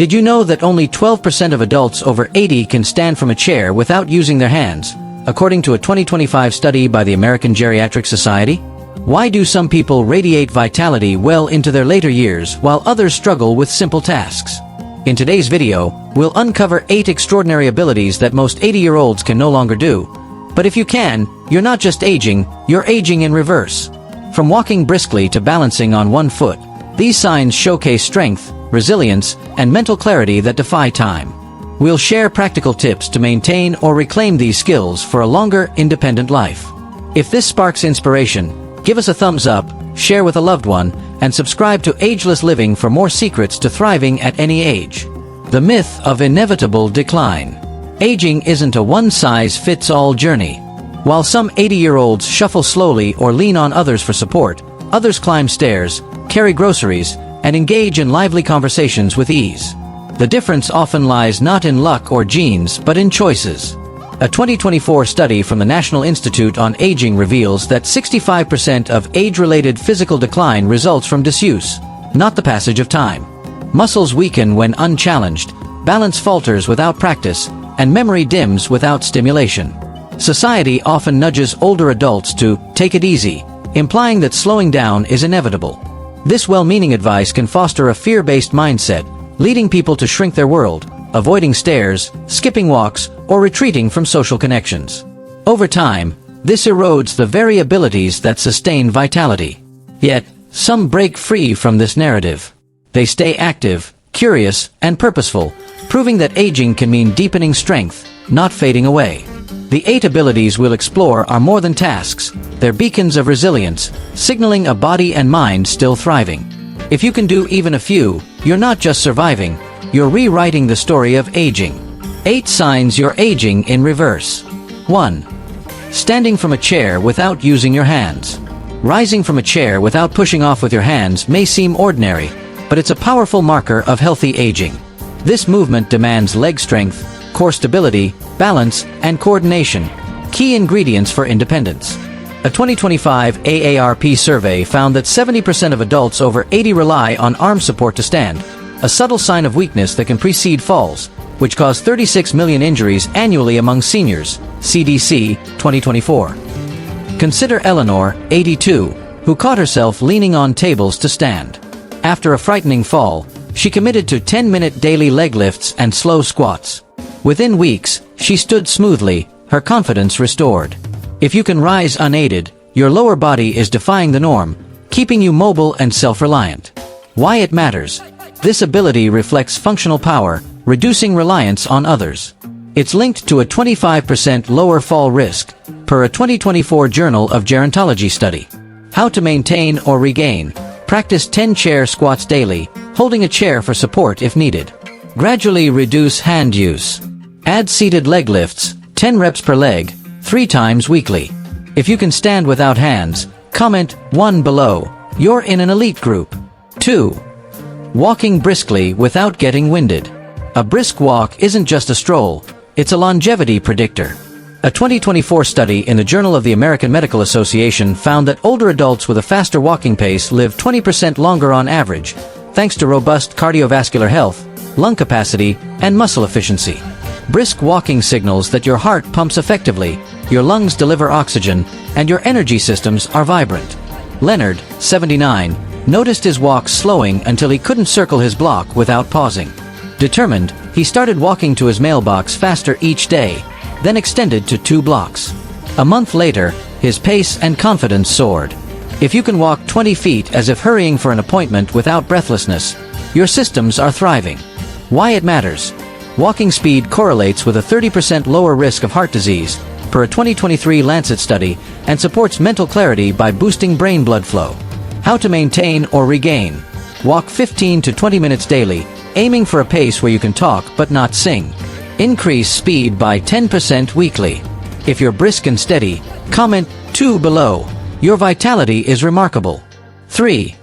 Did you know that only 12% of adults over 80 can stand from a chair without using their hands, according to a 2025 study by the American Geriatric Society? Why do some people radiate vitality well into their later years while others struggle with simple tasks? In today's video, we'll uncover 8 extraordinary abilities that most 80-year-olds can no longer do. But if you can, you're not just aging, you're aging in reverse. From walking briskly to balancing on one foot, these signs showcase strength, resilience, and mental clarity that defy time. We'll share practical tips to maintain or reclaim these skills for a longer, independent life. If this sparks inspiration, give us a thumbs up, share with a loved one, and subscribe to Ageless Living for more secrets to thriving at any age. The myth of inevitable decline. Aging isn't a one-size-fits-all journey. While some 80-year-olds shuffle slowly or lean on others for support, others climb stairs, carry groceries, and engage in lively conversations with ease. The difference often lies not in luck or genes but in choices. A 2024 study from the National Institute on Aging reveals that 65% of age-related physical decline results from disuse, not the passage of time. Muscles weaken when unchallenged, balance falters without practice, and memory dims without stimulation. Society often nudges older adults to take it easy, implying that slowing down is inevitable. This well-meaning advice can foster a fear-based mindset, leading people to shrink their world, avoiding stairs, skipping walks, or retreating from social connections. Over time, this erodes the very abilities that sustain vitality. Yet, some break free from this narrative. They stay active, curious, and purposeful, proving that aging can mean deepening strength, not fading away. The 8 abilities we'll explore are more than tasks, they're beacons of resilience, signaling a body and mind still thriving. If you can do even a few, you're not just surviving, you're rewriting the story of aging. 8 signs you're aging in reverse. 1. Standing from a chair without using your hands. Rising from a chair without pushing off with your hands may seem ordinary, but it's a powerful marker of healthy aging. This movement demands leg strength, core stability, balance, and coordination, key ingredients for independence. A 2025 AARP survey found that 70% of adults over 80 rely on arm support to stand, a subtle sign of weakness that can precede falls, which cause 36 million injuries annually among seniors, CDC 2024. Consider Eleanor, 82, who caught herself leaning on tables to stand. After a frightening fall, she committed to 10-minute daily leg lifts and slow squats. Within weeks, she stood smoothly, her confidence restored. If you can rise unaided, your lower body is defying the norm, keeping you mobile and self-reliant. Why it matters? This ability reflects functional power, reducing reliance on others. It's linked to a 25% lower fall risk, per a 2024 Journal of Gerontology study. How to maintain or regain. Practice 10 chair squats daily, holding a chair for support if needed. Gradually reduce hand use. Add seated leg lifts, 10 reps per leg, 3 times weekly. If you can stand without hands, comment 1 below. You're in an elite group. 2. Walking briskly without getting winded. A brisk walk isn't just a stroll, it's a longevity predictor. A 2024 study in the Journal of the American Medical Association found that older adults with a faster walking pace live 20% longer on average, thanks to robust cardiovascular health, lung capacity, and muscle efficiency. Brisk walking signals that your heart pumps effectively, your lungs deliver oxygen, and your energy systems are vibrant. Leonard, 79, noticed his walk slowing until he couldn't circle his block without pausing. Determined, he started walking to his mailbox faster each day, then extended to 2 blocks. A month later, his pace and confidence soared. If you can walk 20 feet as if hurrying for an appointment without breathlessness, your systems are thriving. Why it matters? Walking speed correlates with a 30% lower risk of heart disease, per a 2023 Lancet study, and supports mental clarity by boosting brain blood flow. How to maintain or regain. Walk 15 to 20 minutes daily, aiming for a pace where you can talk but not sing. Increase speed by 10% weekly. If you're brisk and steady, comment 2 below. Your vitality is remarkable. 3.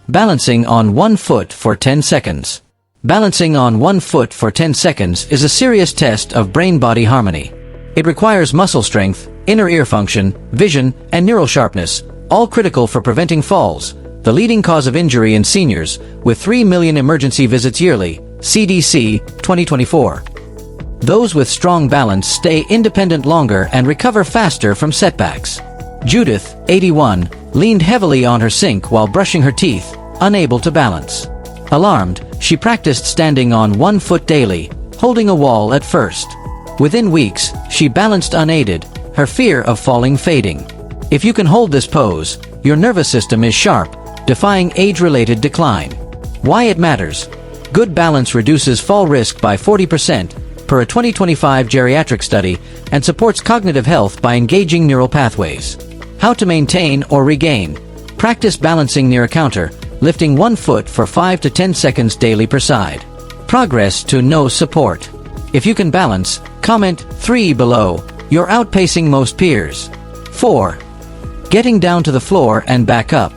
Balancing on one foot for 10 seconds. Balancing on one foot for 10 seconds is a serious test of brain-body harmony. It requires muscle strength, inner ear function, vision, and neural sharpness, all critical for preventing falls, the leading cause of injury in seniors, with 3 million emergency visits yearly, CDC, 2024. Those with strong balance stay independent longer and recover faster from setbacks. Judith, 81, leaned heavily on her sink while brushing her teeth, unable to balance. Alarmed, she practiced standing on one foot daily, holding a wall at first. Within weeks, she balanced unaided, her fear of falling fading. If you can hold this pose, your nervous system is sharp, defying age-related decline. Why it matters. Good balance reduces fall risk by 40%, per a 2025 geriatric study, and supports cognitive health by engaging neural pathways. How to maintain or regain. Practice balancing near a counter, lifting one foot for 5 to 10 seconds daily per side. Progress to no support. If you can balance, comment 3 below. You're outpacing most peers. 4. Getting down to the floor and back up.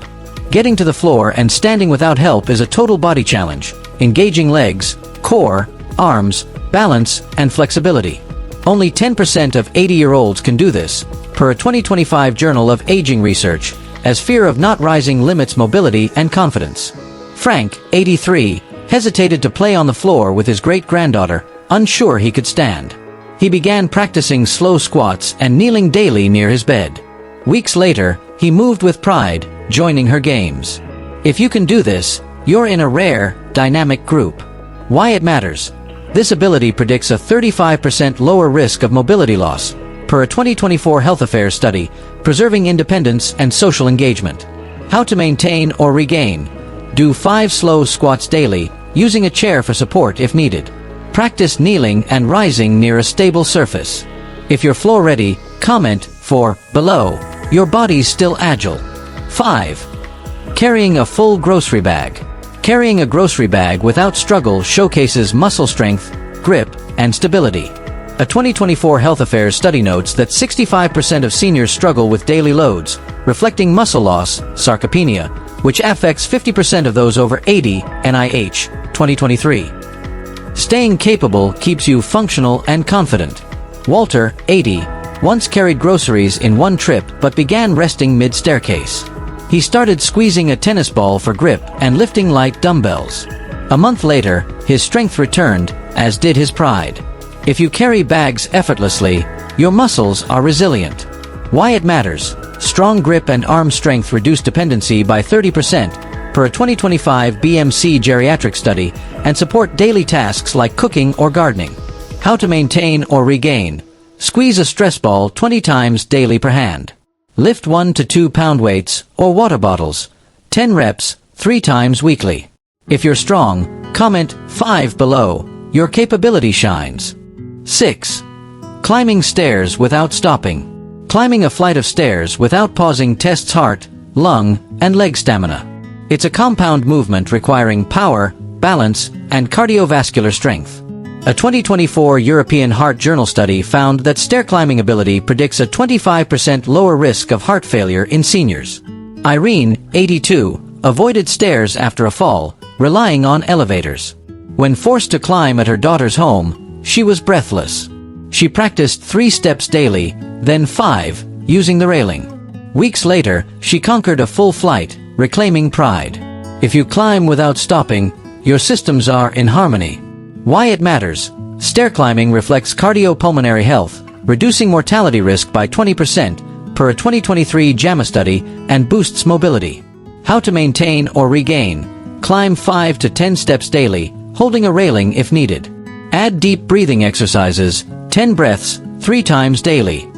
Getting to the floor and standing without help is a total body challenge, engaging legs, core, arms, balance, and flexibility. Only 10% of 80-year-olds can do this, per a 2025 Journal of Aging Research, as fear of not rising limits mobility and confidence. Frank, 83, hesitated to play on the floor with his great-granddaughter, unsure he could stand. He began practicing slow squats and kneeling daily near his bed. Weeks later, he moved with pride, joining her games. If you can do this, you're in a rare, dynamic group. Why it matters. This ability predicts a 35% lower risk of mobility loss, per a 2024 Health Affairs study, preserving independence and social engagement. How to maintain or regain. Do 5 slow squats daily, using a chair for support if needed. Practice kneeling and rising near a stable surface. If you're floor ready, comment 4 below. Your body's still agile. 5. Carrying a full grocery bag. Carrying a grocery bag without struggle showcases muscle strength, grip, and stability. A 2024 Health Affairs study notes that 65% of seniors struggle with daily loads, reflecting muscle loss, sarcopenia, which affects 50% of those over 80, NIH, 2023. Staying capable keeps you functional and confident. Walter, 80, once carried groceries in one trip but began resting mid-staircase. He started squeezing a tennis ball for grip and lifting light dumbbells. A month later, his strength returned, as did his pride. If you carry bags effortlessly, your muscles are resilient. Why it matters. Strong grip and arm strength reduce dependency by 30%, per a 2025 BMC geriatric study, and support daily tasks like cooking or gardening. How to maintain or regain. Squeeze a stress ball 20 times daily per hand. Lift 1 to 2 pound weights or water bottles, 10 reps, 3 times weekly. If you're strong, comment 5 below. Your capability shines. 6. Climbing stairs without stopping. Climbing a flight of stairs without pausing tests heart, lung, and leg stamina. It's a compound movement requiring power, balance, and cardiovascular strength. A 2024 European Heart Journal study found that stair climbing ability predicts a 25% lower risk of heart failure in seniors. Irene, 82, avoided stairs after a fall, relying on elevators. When forced to climb at her daughter's home, she was breathless. She practiced 3 steps daily, then 5, using the railing. Weeks later, she conquered a full flight, reclaiming pride. If you climb without stopping, your systems are in harmony. Why it matters. Stair climbing reflects cardiopulmonary health, reducing mortality risk by 20%, per a 2023 JAMA study, and boosts mobility. How to maintain or regain. Climb 5 to 10 steps daily, holding a railing if needed. Add deep breathing exercises, 10 breaths, 3 times daily.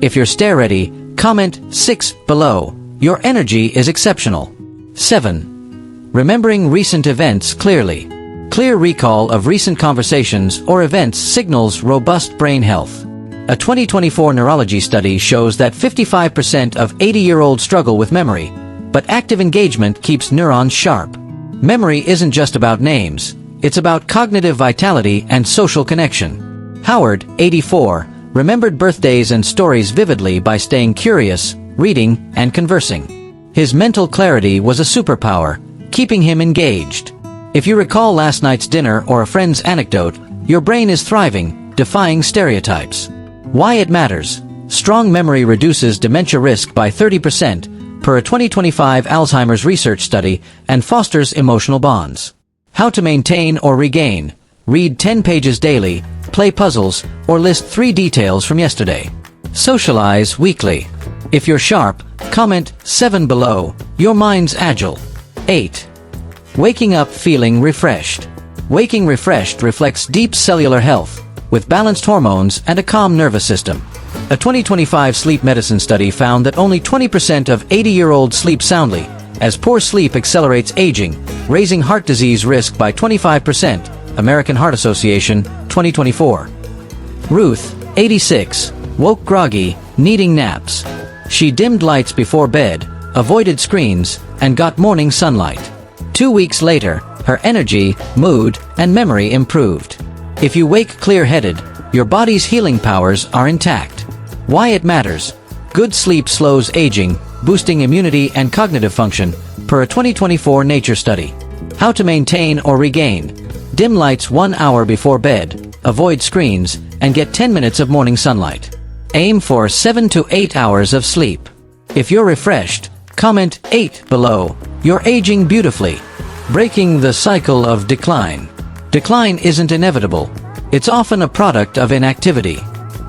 If you're stair ready, comment 6 below. Your energy is exceptional. 7. Remembering recent events clearly. Clear recall of recent conversations or events signals robust brain health. A 2024 neurology study shows that 55% of 80-year-olds struggle with memory, but active engagement keeps neurons sharp. Memory isn't just about names, it's about cognitive vitality and social connection. Howard, 84, remembered birthdays and stories vividly by staying curious, reading, and conversing. His mental clarity was a superpower, keeping him engaged. If you recall last night's dinner or a friend's anecdote, your brain is thriving, defying stereotypes. Why it matters. Strong memory reduces dementia risk by 30%, per a 2025 Alzheimer's research study, and fosters emotional bonds. How to maintain or regain. Read 10 pages daily, play puzzles, or list 3 details from yesterday. Socialize weekly. If you're sharp, comment 7 below. Your mind's agile. 8. Waking up feeling refreshed. Waking refreshed reflects deep cellular health, with balanced hormones and a calm nervous system. A 2025 sleep medicine study found that only 20% of 80-year-olds sleep soundly, as poor sleep accelerates aging, raising heart disease risk by 25%. American Heart Association, 2024. Ruth, 86, woke groggy, needing naps. She dimmed lights before bed, avoided screens, and got morning sunlight. 2 weeks later, her energy, mood, and memory improved. If you wake clear-headed, your body's healing powers are intact. Why it matters. Good sleep slows aging, boosting immunity and cognitive function, per a 2024 Nature study. How to maintain or regain. Dim lights 1 hour before bed, avoid screens, and get 10 minutes of morning sunlight. Aim for 7 to 8 hours of sleep. If you're refreshed, comment 8 below. You're aging beautifully. Breaking the cycle of decline. Decline isn't inevitable. It's often a product of inactivity.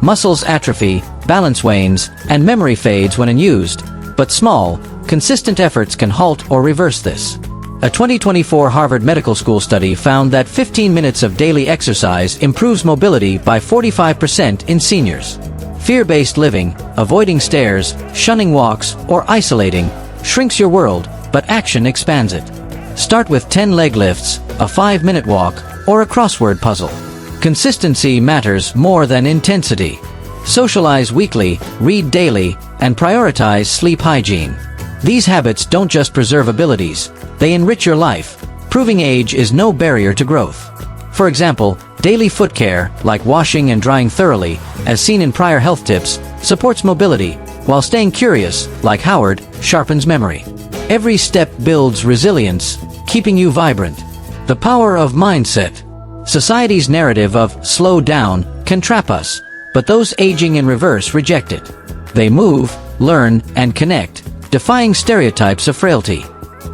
Muscles atrophy, balance wanes, and memory fades when unused, but small, consistent efforts can halt or reverse this. A 2024 Harvard Medical School study found that 15 minutes of daily exercise improves mobility by 45% in seniors. Fear-based living, avoiding stairs, shunning walks, or isolating, shrinks your world, but action expands it. Start with 10 leg lifts, a 5-minute walk, or a crossword puzzle. Consistency matters more than intensity. Socialize weekly, read daily, and prioritize sleep hygiene. These habits don't just preserve abilities, they enrich your life, proving age is no barrier to growth. For example, daily foot care, like washing and drying thoroughly, as seen in prior health tips, supports mobility, while staying curious, like Howard, sharpens memory. Every step builds resilience, keeping you vibrant. The power of mindset. Society's narrative of slow down can trap us, but those aging in reverse reject it. They move, learn, and connect, defying stereotypes of frailty.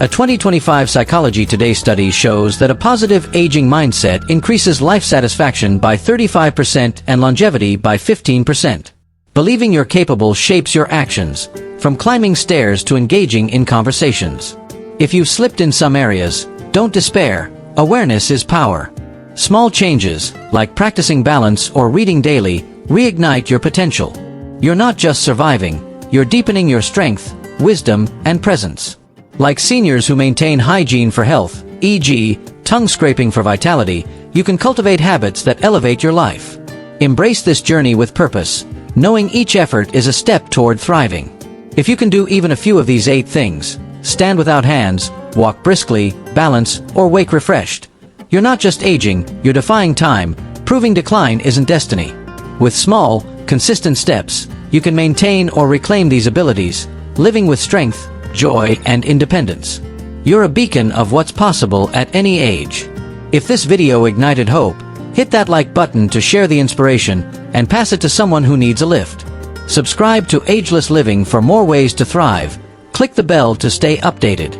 A 2025 Psychology Today study shows that a positive aging mindset increases life satisfaction by 35% and longevity by 15%. Believing you're capable shapes your actions, from climbing stairs to engaging in conversations. If you've slipped in some areas, don't despair. Awareness is power. Small changes, like practicing balance or reading daily, reignite your potential. You're not just surviving, you're deepening your strength, wisdom, and presence. Like seniors who maintain hygiene for health, e.g., tongue scraping for vitality, you can cultivate habits that elevate your life. Embrace this journey with purpose, knowing each effort is a step toward thriving. If you can do even a few of these 8 things, stand without hands, walk briskly, balance, or wake refreshed, you're not just aging, you're defying time, proving decline isn't destiny. With small, consistent steps, you can maintain or reclaim these abilities, living with strength, joy, and independence. You're a beacon of what's possible at any age. If this video ignited hope, hit that like button to share the inspiration, and pass it to someone who needs a lift. Subscribe to Ageless Living for more ways to thrive. Click the bell to stay updated.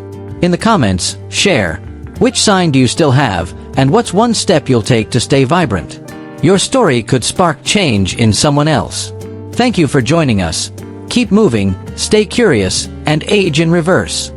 In the comments, share, which sign do you still have, and what's one step you'll take to stay vibrant? Your story could spark change in someone else. Thank you for joining us. Keep moving, stay curious, and age in reverse.